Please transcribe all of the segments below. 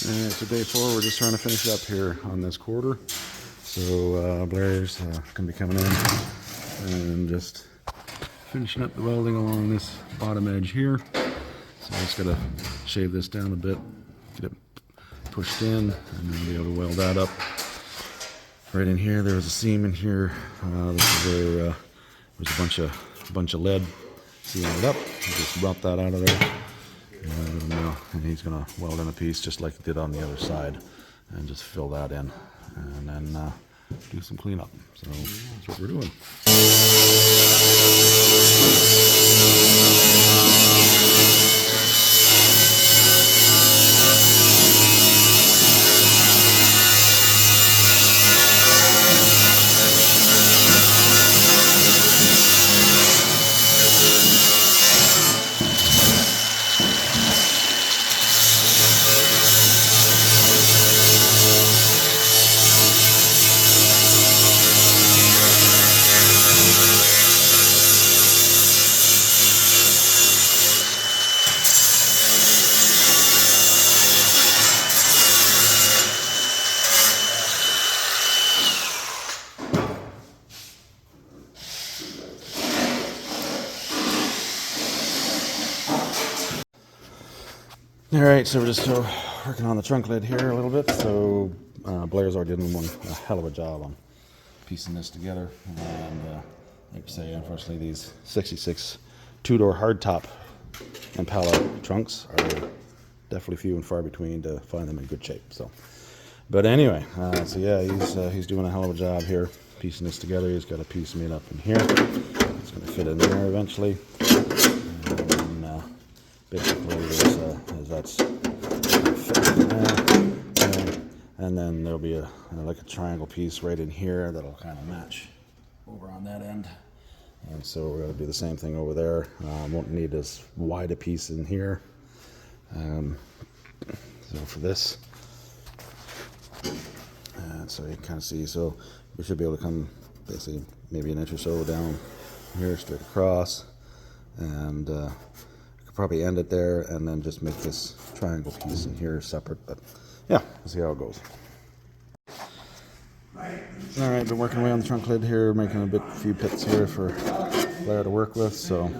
And so day 4, we're just trying to finish up here on this quarter. So Blair's going to be coming in and just finishing up the welding along this bottom edge here. So I just got to shave this down a bit, get it pushed in, and then be able to weld that up. Right in here, there was a seam in here. This is where there's a bunch of lead sealing it up. Just brought that out of there. And he's going to weld in a piece just like he did on the other side and just fill that in and then do some cleanup. So that's what we're doing. Alright, so we're just working on the trunk lid here a little bit. So Blair's already done a hell of a job on piecing this together. And like I say, unfortunately these 66 two-door hardtop Impala trunks are definitely few and far between to find them in good shape. So, but anyway, so yeah, he's doing a hell of a job here piecing this together. He's got a piece made up in here. It's going to fit in there eventually. Basically, as that's fit in there, and then there'll be like a triangle piece right in here that'll kind of match over on that end. And so we're going to do the same thing over there. Won't need as wide a piece in here. So for this, and so you can kind of see. So we should be able to come basically maybe an inch or so down here straight across, and probably end it there and then just make this triangle piece in here separate. But yeah, we'll see how it goes. Alright, been working away on the trunk lid here, making a few pits here for Blair to work with. So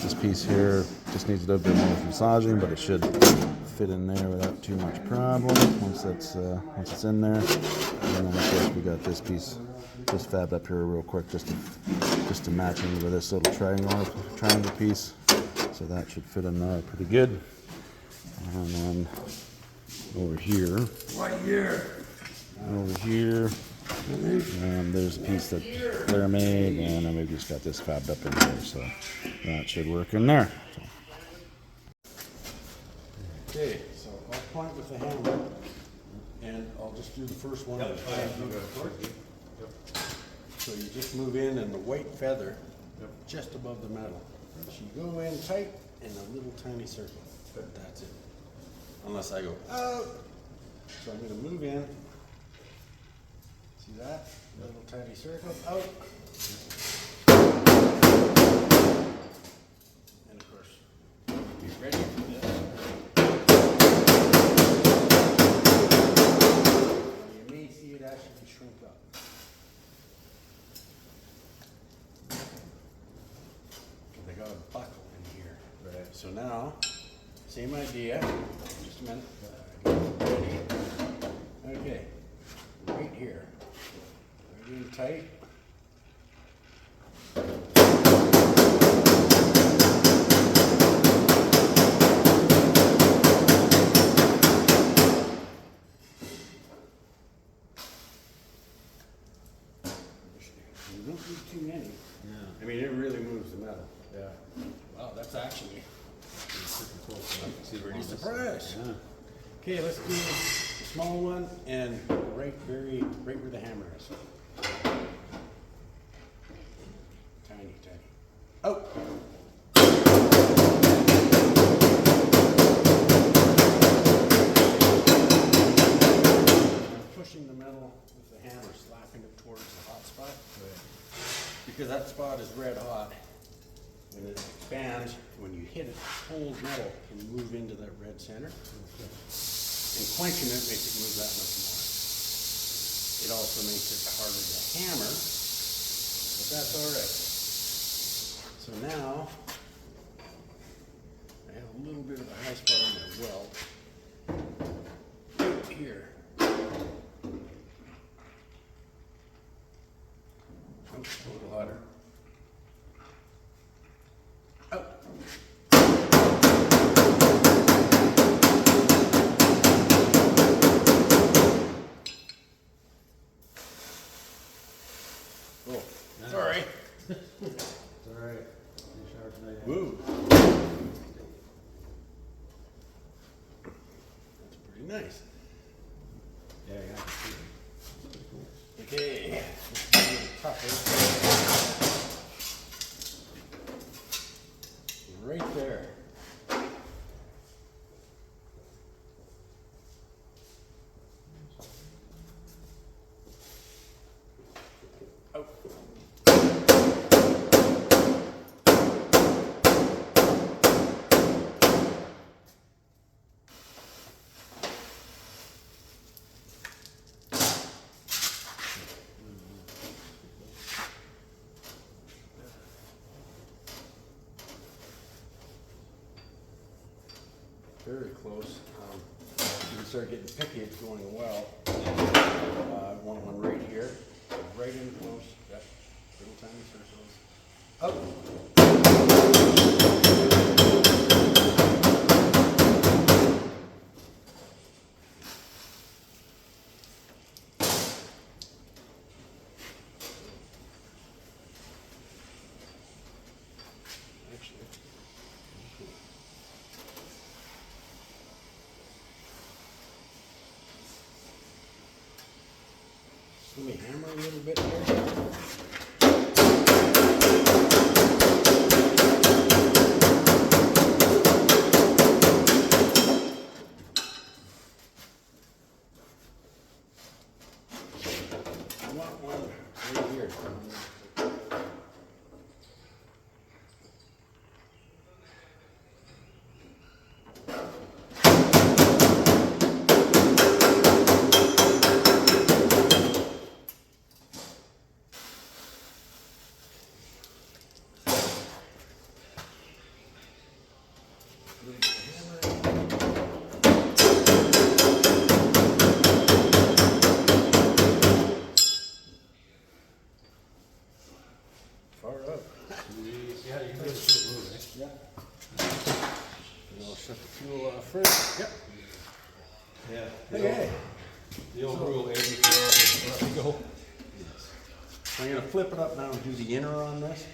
this piece here just needs a little bit more massaging, but it should fit in there without too much problem once it's in there. And then of course we got this piece just fabbed up here real quick just to match in with this little triangle piece. So that should fit in there pretty good. And then over here, and there's a piece that Blair made, and then we've just got this fabbed up in here, so that should work in there. Okay, so I'll point with the hammer, and I'll just do the first one. So you just move in, and the white feather just above the metal. So you go in tight in a little tiny circle. That's it. Unless I go out. So I'm going to move in. See that? Little tiny circle. Out. And of course, you ready for this? You may see it actually shrink up. They got a buckle in here. Right. So now, same idea. Just a minute. Ready? Okay. Right here. Right in tight. You don't need too many. Yeah. I mean, it really moves the metal. Yeah. Wow, that's actually pretty surprised. Yeah. Okay, let's do the small one and right where the hammer is. Tiny. Oh. I'm pushing the metal with the hammer, slapping it towards the hot spot. Right. Because that spot is red hot. When it expands, when you hit it, cold metal can move into that red center. Okay. And quenching it makes it move that much more. It also makes it harder to hammer, but that's all right. So now, I have a little bit of a high spot on my weld. Right here. Oh, a little hotter. Oh. Oh, sorry. It's all right. Woo. That's pretty nice. Yeah, yeah. Okay. It's a little tougher. Right there. Oh. Very close. You can start getting picky, it's going well. I want one right here, right in close. Yep. Little tiny circles. Up. Actually. Let me hammer a little bit here. I want one right here. Far up. Yeah, you can get it to the blue, right? Yeah. And I'll shut the fuel off first. Yep. Yeah. Okay. The old rule, 84, go. I'm going to flip it up now and do the inner on this.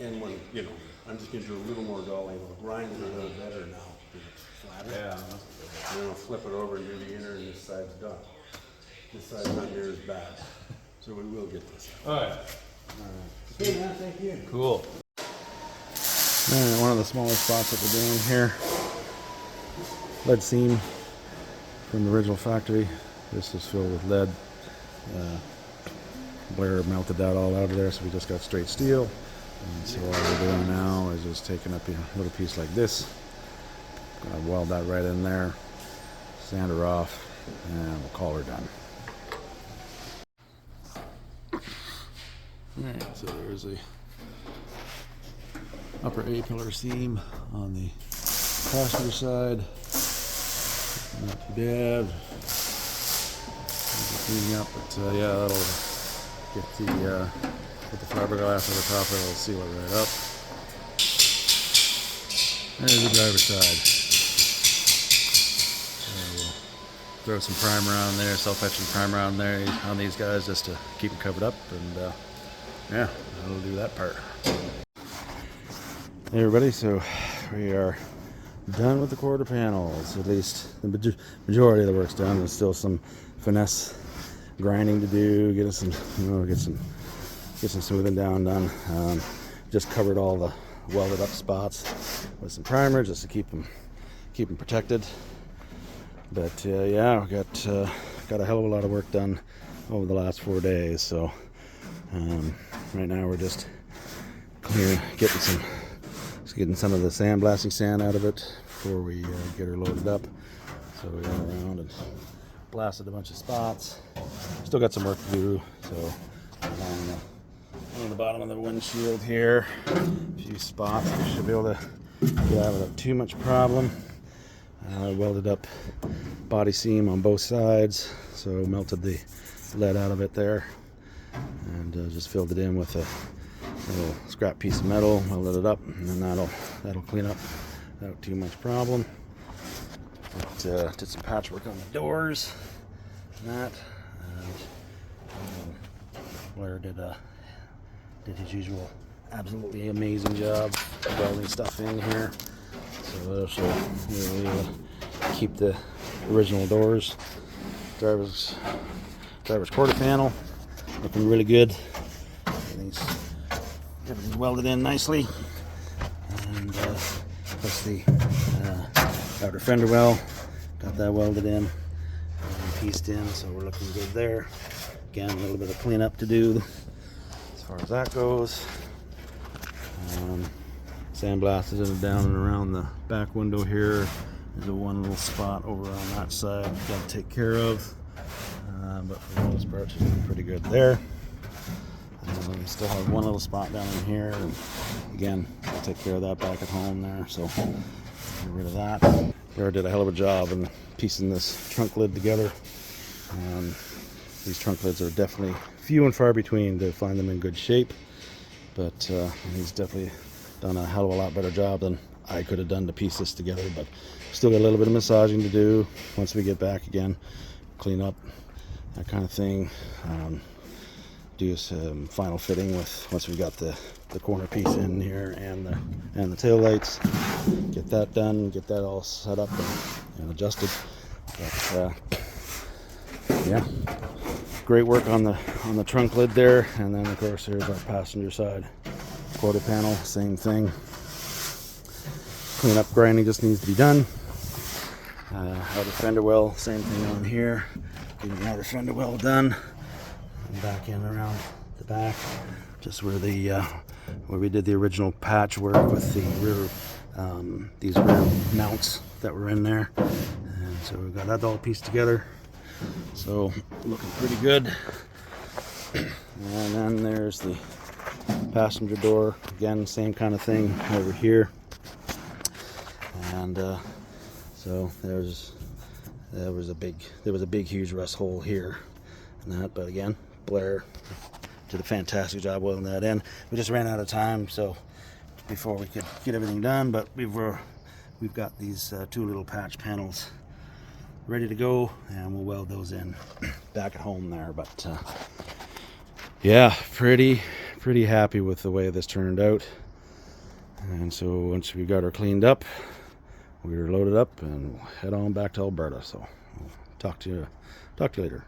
And when, you know, I'm just going to do a little more dolly. It'll grind it a little better now because it's flatter. Yeah. And then I'll flip it over and do the inner, and this side's done. This side's not near as bad. So we will get this out. All right. Okay, man, thank you. Cool. Alright, one of the smaller spots that we're doing here. Lead seam from the original factory. This is filled with lead. Blair melted that all out of there, so we just got straight steel. And so all we're doing now is just taking up a little piece like this. Gonna weld that right in there, sand her off, and we'll call her done. Alright, so there's a upper A-pillar seam on the passenger side. Not too bad. Cleaning up, but yeah, that'll get the put the fiberglass on the top of it. It'll seal it right up. There's the driver's side. We'll throw some primer on there, self-etching primer on there on these guys just to keep them covered up, and yeah, that'll do that part. Hey everybody, so we are done with the quarter panels. At least the majority of the work's done. There's still some finesse grinding to do, get us some, you know, get some smoothing down done. Just covered all the welded up spots with some primer just to keep them protected. But yeah, we got a hell of a lot of work done over the last 4 days. So getting some of the sandblasting sand out of it before we get her loaded up. So we went around and blasted a bunch of spots. Still got some work to do. So on the bottom of the windshield here, a few spots. We should be able to get out without too much problem. Welded up body seam on both sides, so melted the lead out of it there, and just filled it in with a little scrap piece of metal, welded it up, and then that'll clean up without too much problem. But, did some patchwork on the doors and that. Blair did his usual absolutely amazing job welding stuff in here. So we'll keep the original doors. Driver's quarter panel looking really good. Everything's welded in nicely, and plus the outer fender well, got that welded in and pieced in, so we're looking good there. Again, a little bit of cleanup to do as far as that goes. Sandblasted it down and around the back window here. There's one little spot over on that side got to take care of, but for the most part, it's looking pretty good there. We still have one little spot down in here, and again, I'll take care of that back at home there, so get rid of that. Blair did a hell of a job in piecing this trunk lid together. These trunk lids are definitely few and far between to find them in good shape, but he's definitely done a hell of a lot better job than I could have done to piece this together. But still got a little bit of massaging to do once we get back again, clean up, that kind of thing. Do some final fitting once we got the corner piece in here and the tail lights. Get that done, get that all set up and adjusted. But yeah, great work on the trunk lid there. And then of course here's our passenger side quarter panel, same thing. Cleanup grinding just needs to be done. Outer fender well, same thing on here. Getting the outer fender well done. And back in around the back, just where we did the original patchwork with the rear, these rear mounts that were in there. And so we've got that all pieced together. So looking pretty good. And then there's the passenger door, again same kind of thing over here. And so there was a big huge rust hole here and that, but again Blair did a fantastic job welding that in. We just ran out of time, so before we could get everything done, but we've got these two little patch panels ready to go, and we'll weld those in back at home there. But yeah, pretty happy with the way this turned out. And so once we got her cleaned up, we were loaded up and we'll head on back to Alberta. So we'll talk to you later.